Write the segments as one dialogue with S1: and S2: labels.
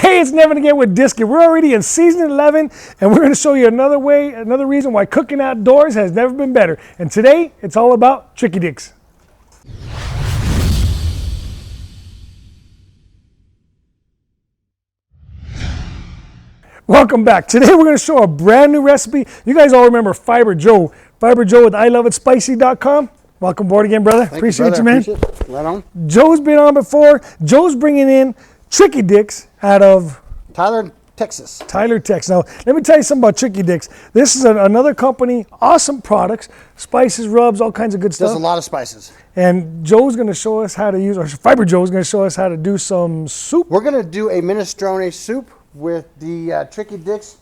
S1: Hey, it's Nevin again with Disc. We're already in season 11, and we're going to show you another reason why cooking outdoors has never been better. And today, it's all about Tricky Dix. Welcome back. Today, we're going to show a brand new recipe. You guys all remember Fiber Joe. Fiber Joe with iloveitspicy.com. Welcome aboard again, brother. Appreciate you, man.
S2: Appreciate it. Right on.
S1: Joe's been on before. Joe's bringing in Tricky Dix out of
S2: Tyler, Texas.
S1: Tyler, Texas. Now, let me tell you something about Tricky Dix. This is another company, awesome products, spices, rubs, all kinds of good stuff.
S2: Does a lot of spices.
S1: And Joe's going to show us how to use, or Fiber Joe's going to show us how to do some soup.
S2: We're going to do a minestrone soup with the Tricky Dix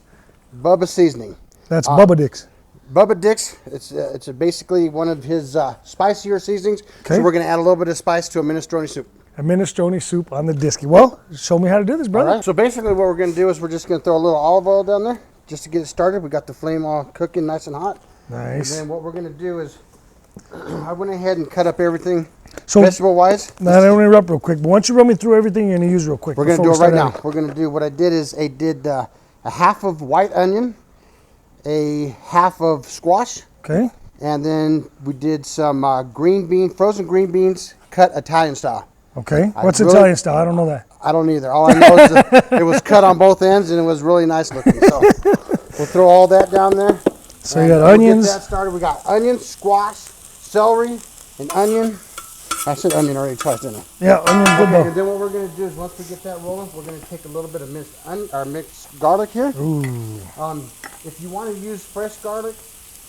S2: Bubba seasoning.
S1: That's Bubba Dix.
S2: Bubba Dix, it's basically one of his spicier seasonings. Okay. So we're going to add a little bit of spice to a minestrone soup.
S1: A minestrone soup on the disky. Well, show me how to do this, brother.
S2: All right. So basically what we're going to do is we're just going to throw a little olive oil down there just to get it started. We got the flame all cooking nice and hot.
S1: Nice.
S2: And then what we're going to do is I went ahead and cut up everything vegetable-wise.
S1: Now, I don't interrupt real quick, but once you run me through everything you're going to use real quick.
S2: We're going to do it right now. We're going to do what I did is I did a half of white onion, a half of squash.
S1: Okay.
S2: And then we did some frozen green beans, cut Italian style.
S1: Okay. What's Italian style? I don't know that.
S2: I don't either. All I know is that it was cut on both ends and it was really nice looking. So we'll throw all that down there.
S1: So you got onions.
S2: Get that started. We got onions, squash, celery, and onion. I said onion already twice, didn't I?
S1: Yeah, onion's good though.
S2: And then what we're going to do is once we get that rolling, we're going to take a little bit of mixed garlic here.
S1: Ooh.
S2: If you want to use fresh garlic,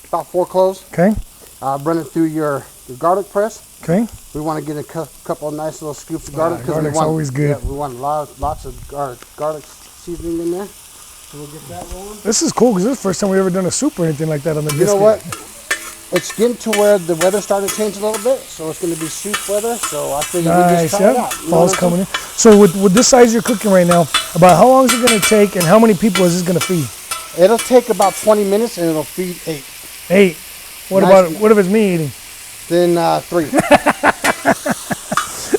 S2: about 4 cloves.
S1: Okay.
S2: Run it through your garlic press.
S1: Okay.
S2: We want to get a couple of nice little scoops of garlic.
S1: Garlic's always good.
S2: Yeah, we want lots of garlic seasoning in there. So we'll get that rolling.
S1: This is cool because this is the first time we've ever done a soup or anything like that on the biscuit.
S2: You know what? It's getting to where the weather's starting to change a little bit, so it's going to be soup weather. So I figured we just try it out.
S1: Fall's coming in. So with this size you're cooking right now, about how long is it going to take, and how many people is this going to feed?
S2: It'll take about 20 minutes, and it'll feed 8.
S1: 8. What if it's me eating?
S2: Then 3.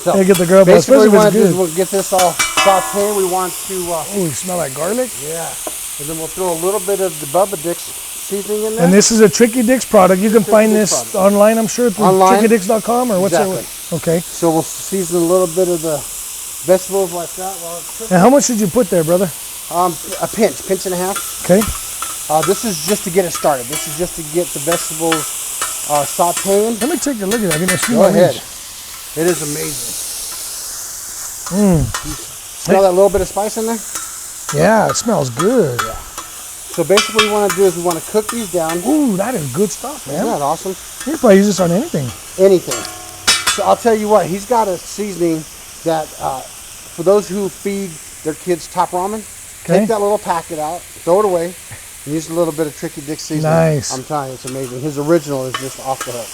S2: So
S1: hey, get the girl.
S2: Basically, we'll get this all sauteed. We want to.
S1: Oh, you smell like garlic?
S2: Yeah. And then we'll throw a little bit of the Bubba Dix seasoning in there.
S1: And this is a Tricky Dix product. You can find this online, I'm sure, through trickydix.com or what's it? Okay.
S2: So we'll season a little bit of the vegetables like that while it's cooking.
S1: And how much did you put there, brother?
S2: A pinch and a half.
S1: Okay.
S2: This is just to get it started. This is just to get the vegetables sauteing.
S1: Let me take a look at that.
S2: Go ahead. It is amazing. Smell that little bit of spice in there?
S1: Yeah, it smells good.
S2: Yeah. So basically what we want to do is we want to cook these down.
S1: Ooh, that is good stuff, man.
S2: Isn't that awesome?
S1: You can probably use this on anything.
S2: Anything. So I'll tell you what, he's got a seasoning that for those who feed their kids top ramen, take that little packet out, throw it away, and use a little bit of Tricky Dix seasoning.
S1: Nice.
S2: I'm telling you, it's amazing. His original is just off the hook.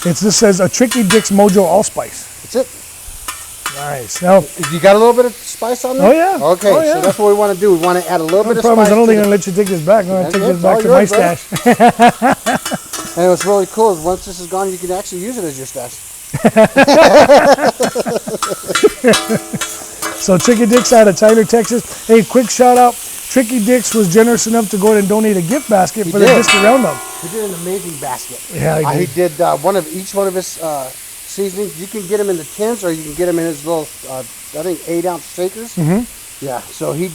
S1: This says a Tricky Dix Mojo allspice.
S2: That's it.
S1: Nice. Now,
S2: you got a little bit of spice on there?
S1: Oh yeah.
S2: Okay, so that's what we want to do. We want to add a little bit of spice.
S1: I don't think I'm going to let you take this back. I'm going to take this back to my stash.
S2: And what's really cool is once this is gone, you can actually use it as your stash. So Tricky Dix out of Tyler, Texas. Hey, quick shout out. Tricky Dix was generous enough to go ahead and donate a gift basket for the Biscuit Roundup. He did an amazing basket.
S1: Yeah,
S2: he did each one of his seasonings. You can get them in the tins, or you can get them in his little, I think 8-ounce shakers. Mm-hmm. Yeah, so he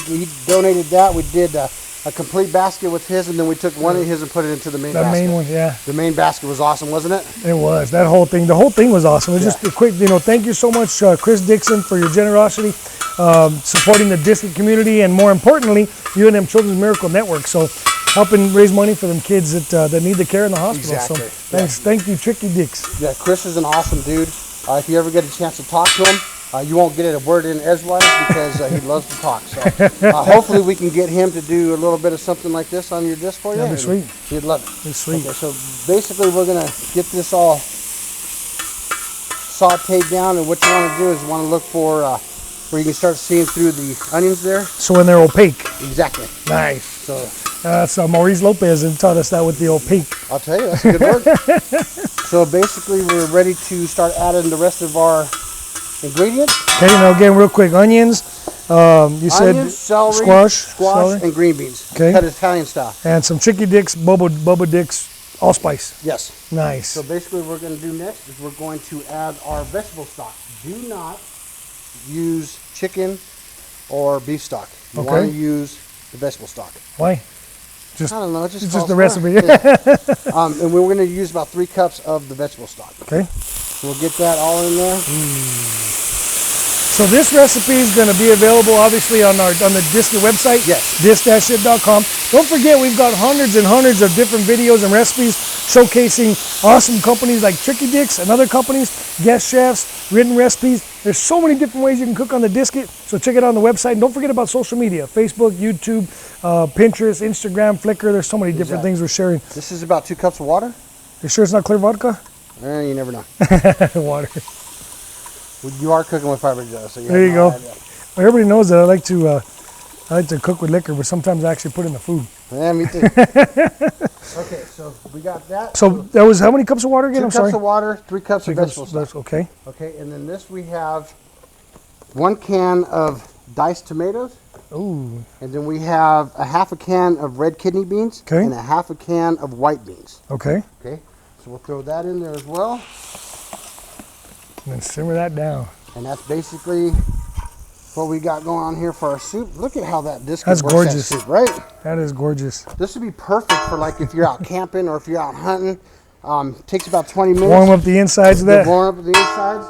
S2: donated that. We did a complete basket with his, and then we took one of his and put it into the main basket.
S1: The main one, yeah.
S2: The main basket was awesome, wasn't it?
S1: It was. That whole thing, the whole thing was awesome. It was just a quick, thank you so much, Chris Dixon, for your generosity, supporting the district community, and more importantly, UNM Children's Miracle Network. So helping raise money for them kids that need the care in the hospital.
S2: Exactly.
S1: So thank you, Tricky Dix.
S2: Yeah, Chris is an awesome dude. If you ever get a chance to talk to him, you won't get a word in edgewise because he loves to talk. So hopefully we can get him to do a little bit of something like this on your disc for you.
S1: That'd be sweet.
S2: He'd love it.
S1: It's sweet.
S2: Okay, so basically we're going to get this all sauteed down, and what you want to do is you want to look for where you can start seeing through the onions there.
S1: So when they're opaque.
S2: Exactly.
S1: Nice.
S2: So
S1: that's Maurice Lopez and taught us that with the opaque.
S2: I'll tell you, that's a good word. So basically we're ready to start adding the rest of our ingredients.
S1: Okay, now again, real quick, onions, You said
S2: onions, celery,
S1: squash,
S2: squash, and green beans.
S1: Okay.
S2: Cut Italian style.
S1: and some Chicky Dix, Bubba Dix, allspice.
S2: Yes.
S1: Nice.
S2: So basically what we're going to do next is we're going to add our vegetable stock. Do not use chicken or beef stock. You
S1: Okay.
S2: want to use the vegetable stock.
S1: Why? Just
S2: I don't know.
S1: it's just
S2: calls
S1: the
S2: for it.
S1: recipe.
S2: Yeah. And we're going to use about 3 cups of the vegetable stock.
S1: Okay.
S2: So we'll get that all in there.
S1: So this recipe is going to be available, obviously, on the Disky website.
S2: Yes.
S1: Dis-shit.com. Don't forget, we've got hundreds and hundreds of different videos and recipes showcasing awesome companies like Chicky Dix and other companies, guest chefs, written recipes. There's so many different ways you can cook on the Disket. So check it out on the website. And don't forget about social media: Facebook, YouTube, Pinterest, Instagram, Flickr. There's so many different things we're sharing.
S2: This is about 2 cups of water.
S1: You sure it's not clear vodka?
S2: You never know.
S1: Water.
S2: Well, you are cooking with fiber Joe, so
S1: There you go. Well, everybody knows that I like to cook with liquor, but sometimes I actually put in the food.
S2: Yeah, me too. Okay, so we got that.
S1: So that was how many cups of water again?
S2: 2
S1: I'm
S2: cups
S1: sorry.
S2: of water, 3 cups of vegetable stock.
S1: That's okay.
S2: Okay, and then this we have 1 can of diced tomatoes.
S1: Ooh.
S2: And then we have a half a can of red kidney beans.
S1: Okay.
S2: And a half a can of white beans.
S1: Okay.
S2: Okay, so we'll throw that in there as well.
S1: And then simmer that down.
S2: And that's basically what we got going on here for our soup. Look at how that disc
S1: That's
S2: works
S1: gorgeous.
S2: that soup, right?
S1: That is gorgeous.
S2: This would be perfect for like if you're out camping or if you're out hunting. Takes about 20 minutes.
S1: Warm up the insides of that.
S2: Warm up the insides.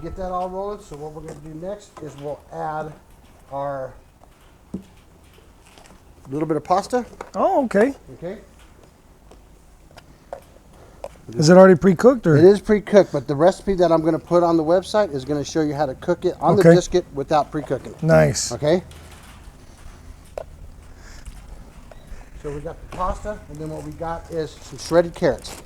S2: Get that all rolling. So what we're going to do next is we'll add our little bit of pasta.
S1: Oh, okay.
S2: Okay.
S1: Is it already pre-cooked or?
S2: It is pre-cooked, but the recipe that I'm going to put on the website is going to show you how to cook it on the
S1: Okay.
S2: disket without pre-cooking.
S1: Nice.
S2: Okay. So we got the pasta, and then what we got is some shredded carrots.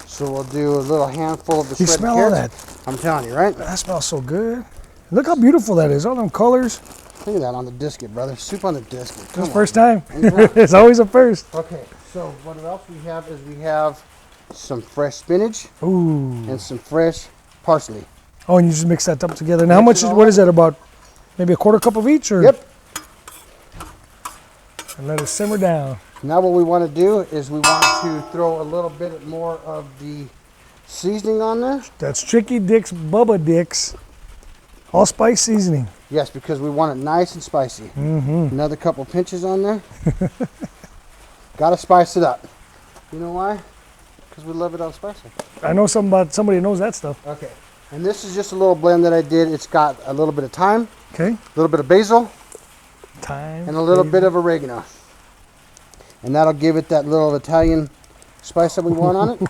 S2: So we'll do a little handful of the
S1: You
S2: shredded
S1: smell all
S2: carrots. I'm telling you, right?
S1: That smells so good. Look how beautiful that is. All them colors.
S2: Look at that on the disket, brother. Soup on the disket. Come
S1: That's
S2: on.
S1: first time.
S2: Yeah.
S1: It's always a first.
S2: Okay, so what else we have is we have some fresh spinach
S1: Ooh.
S2: and some fresh parsley.
S1: Oh, and you just mix that up together. Now, how much
S2: Mix it
S1: is,
S2: all
S1: what
S2: up.
S1: is that, about maybe a quarter cup of each? Or?
S2: Yep.
S1: And let it simmer down.
S2: Now what we want to do is we want to throw a little bit more of the seasoning on there.
S1: That's Chicky Dix, Bubba Dix, allspice seasoning.
S2: Yes, because we want it nice and spicy. Another couple pinches on there. Got to spice it up. You know why? Because we love it all spicy.
S1: I know something about somebody who knows that stuff.
S2: Okay, and this is just a little blend that I did. It's got a little bit of thyme,
S1: Okay.
S2: a little bit of basil,
S1: Thyme.
S2: and a little bit of oregano. And that'll give it that little Italian spice that we want on it.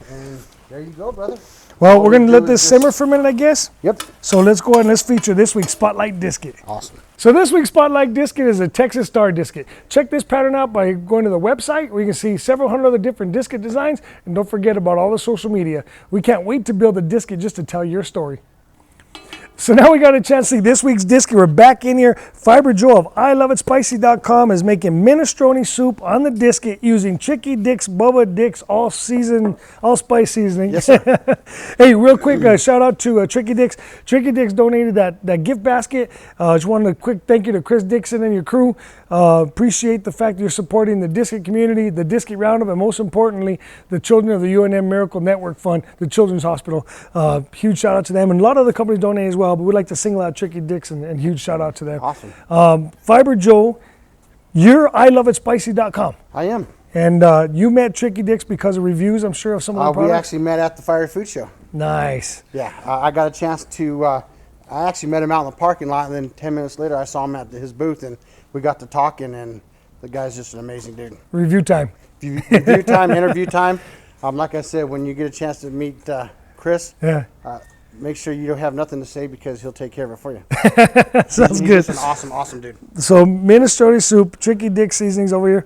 S2: And there you go, brother.
S1: Well,
S2: All
S1: we're
S2: we
S1: going to
S2: do
S1: let
S2: is
S1: this
S2: just-
S1: simmer for a minute, I guess.
S2: Yep.
S1: So let's go ahead and let's feature this week's Spotlight Disket.
S2: Awesome.
S1: So this week's Spotlight Disket is a Texas Star Disket. Check this pattern out by going to the website where you can see several hundred other different disket designs. And don't forget about all the social media. We can't wait to build a disket just to tell your story. So now we got a chance to see this week's disket. We're back in here. Fiber Joe of iloveitspicy.com is making minestrone soup on the disket using Chicky Dix, Bubba Dix, all spice seasoning.
S2: Yes, sir.
S1: Hey, real quick, shout out to Chicky Dix. Chicky Dix donated that gift basket. Just wanted a quick thank you to Chris Dixon and your crew. Appreciate the fact that you're supporting the disket community, the disket roundup, and most importantly, the children of the UNM Miracle Network Fund, the Children's Hospital. Huge shout out to them. And a lot of other companies donate as well, but we'd like to single out Chicky Dix and huge shout out to them.
S2: Awesome.
S1: Fiber Joe, you're iloveitspicy.com.
S2: I am.
S1: And you met Chicky Dix because of reviews, I'm sure, of some of the
S2: We
S1: products?
S2: actually met at the Fire Food Show.
S1: Nice.
S2: Yeah, I got a chance to, I actually met him out in the parking lot, and then 10 minutes later I saw him at his booth, and we got to talking, and the guy's just an amazing dude.
S1: Review time.
S2: Review time, interview time. Like I said, when you get a chance to meet Chris,
S1: Yeah.
S2: make sure you don't have nothing to say because he'll take care of it for you.
S1: Sounds
S2: He's
S1: good.
S2: just an awesome, awesome dude.
S1: So minestrone soup, Chicky Dix seasonings over here.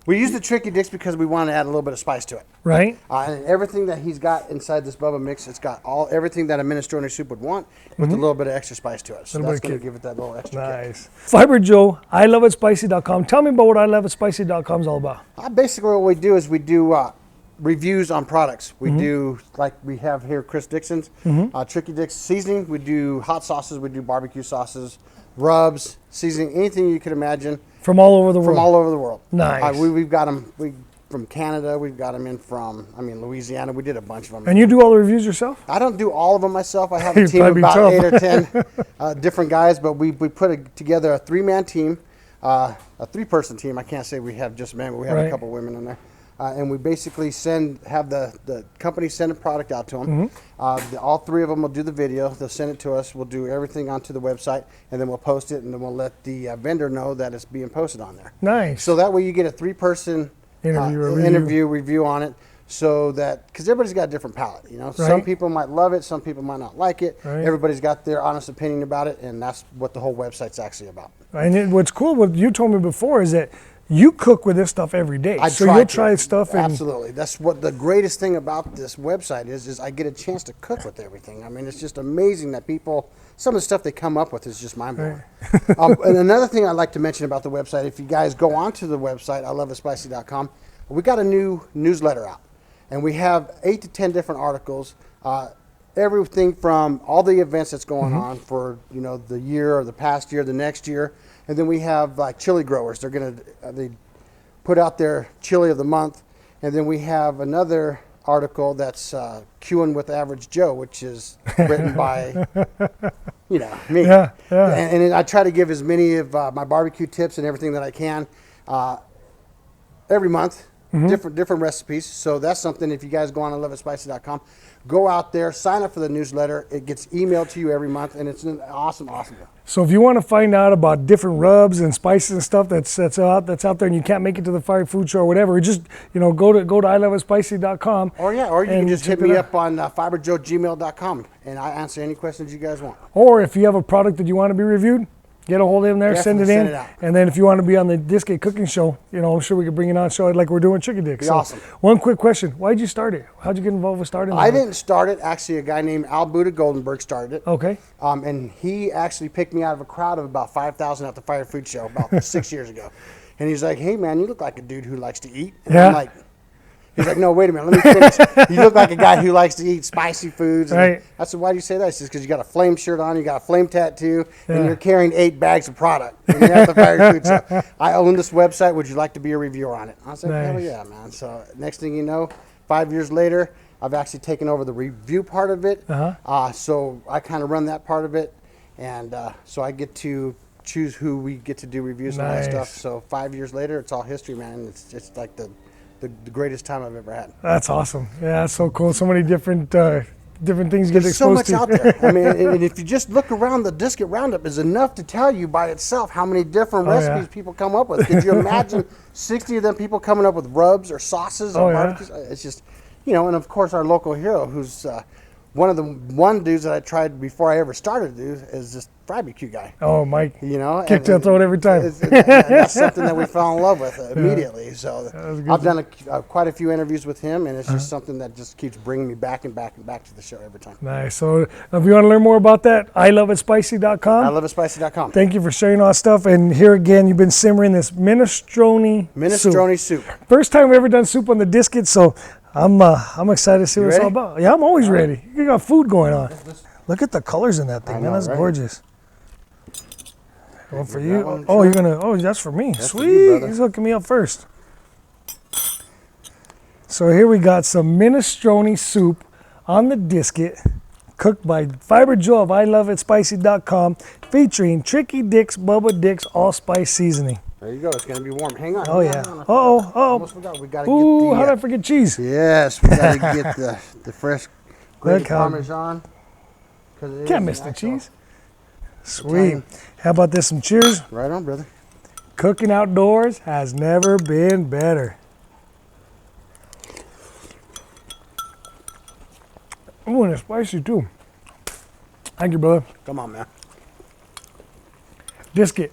S2: We use the Tricky Dix because we want to add a little bit of spice to it.
S1: Right?
S2: And everything that he's got inside this Bubba mix, it's got everything that a minestrone soup would want with a little bit of extra spice to it. So
S1: Little
S2: that's
S1: bit of
S2: going to
S1: kick.
S2: give it that little extra kick.
S1: Nice. Fiber Joe, iloveitspicy.com. Tell me about what iloveitspicy.com is all about.
S2: Basically, what we do is we do reviews on products. We do, like we have here, Chris Dixon's, Tricky Dix seasoning. We do hot sauces. We do barbecue sauces, rubs, seasoning, anything you could imagine.
S1: From all over the world.
S2: From all over the world.
S1: Nice.
S2: We've got them from Canada. We've got them in from, Louisiana. We did a bunch of them.
S1: And you do all the reviews yourself?
S2: I don't do all of them myself. I have a team of
S1: Probably
S2: about
S1: tough.
S2: 8 or 10 different guys, but we put together a 3-man team, a 3-person team. I can't say we have just men, but we have a couple women in there. And we basically have the company send a product out to them. All 3 of them will do the video. They'll send it to us. We'll do everything onto the website, and then we'll post it, and then we'll let the vendor know that it's being posted on there.
S1: Nice.
S2: So that way you get a 3-person interview review on it. So that, because everybody's got a different palate, some people might love it, some people might not like it. Everybody's got their honest opinion about it, and that's what the whole website's actually about.
S1: And what's cool, what you told me before, is that you cook with this stuff every day. So you'll try stuff.
S2: Absolutely. That's what the greatest thing about this website is I get a chance to cook with everything. I mean, it's just amazing that some of the stuff they come up with is just mind-blowing. And another thing I'd like to mention about the website, if you guys go onto the website, iloveitspicy.com, we got a new newsletter out. And we have 8 to 10 different articles, everything from all the events that's going on for the year or the past year, the next year, and then we have like chili growers. They put out their chili of the month, and then we have another article that's Queuing with Average Joe, which is written by me.
S1: Yeah.
S2: And I try to give as many of my barbecue tips and everything that I can every month. Different recipes. So that's something, if you guys go on iloveitspicy.com, go out there, sign up for the newsletter. It gets emailed to you every month, and it's an awesome deal.
S1: So if you want to find out about different rubs and spices and stuff that's out there, and you can't make it to the Fire Food Show or whatever, just go to iloveitspicy.com.
S2: Or you can just hit me up on fiberjoe@gmail.com, and I answer any questions you guys want.
S1: Or if you have a product that you want to be reviewed, get a hold of him there, send it in. And then if you want to be on the Disc Cooking Show, I'm sure we could bring it on show like we're doing Chicken Dix.
S2: Awesome.
S1: One quick question. Why did you start it? How'd you get involved with starting it?
S2: I didn't start it. Actually, a guy named Al Buddha Goldenberg started it.
S1: Okay.
S2: And he actually picked me out of a crowd of about 5,000 at the Fire Food Show about 6 years ago. And he's like, hey, man, you look like a dude who likes to eat. And I'm like, he's like, no, wait a minute, let me finish. You look like a guy who likes to eat spicy foods. And I said, why do you say that? He says, because you got a flame shirt on, you got a flame tattoo, and you're carrying 8 bags of product. And you're at the Fire Food Show. I own this website. Would you like to be a reviewer on it? I said, hell yeah, man. So next thing you know, 5 years later, I've actually taken over the review part of it. So I kind of run that part of it. And so I get to choose who we get to do reviews and all that stuff. So 5 years later, it's all history, man. It's just like the greatest time I've ever had.
S1: That's awesome. Yeah, that's so cool. So many different things you get exposed to.
S2: There's so much out there. I mean, and if you just look around, the Disc Roundup is enough to tell you by itself how many different recipes people come up with. Could you imagine 60 of them people coming up with rubs or sauces or barbecues? It's just, and of course our local hero, who's one of the dudes that I tried before I ever started to do, is this barbecue guy.
S1: Oh, Mike. Kicked your throat every time.
S2: That's something that we fell in love with immediately. So I've done quite a few interviews with him, and it's just something that just keeps bringing me back and back and back to the show every time. Nice.
S1: So if you want to learn more about that, iloveitspicy.com.
S2: iloveitspicy.com.
S1: Thank you for sharing all that stuff. And here again, you've been simmering this minestrone
S2: soup.
S1: First time we've ever done soup on the Disc, so I'm excited to see what it's all about. Yeah, I'm always ready. You got food going on. Look at the colors in that thing, man. That's gorgeous. One for you. That's for me.
S2: That's
S1: Sweet.
S2: for you, brother.
S1: He's hooking me up first. So here we got some minestrone soup on the Disket, cooked by Fiber Joe of iloveitspicy.com, featuring Tricky Dix, Bubba Dix allspice seasoning.
S2: There you go. It's going to be warm. Hang on.
S1: Almost
S2: forgot. We got to
S1: get how did I forget cheese?
S2: Yes, we got to get the fresh grated Parmesan.
S1: Can't miss the cheese. Sweet. How about this? Some cheers.
S2: Right on, brother.
S1: Cooking outdoors has never been better. Oh, and it's spicy too. Thank you, brother.
S2: Come on, man.
S1: Disket.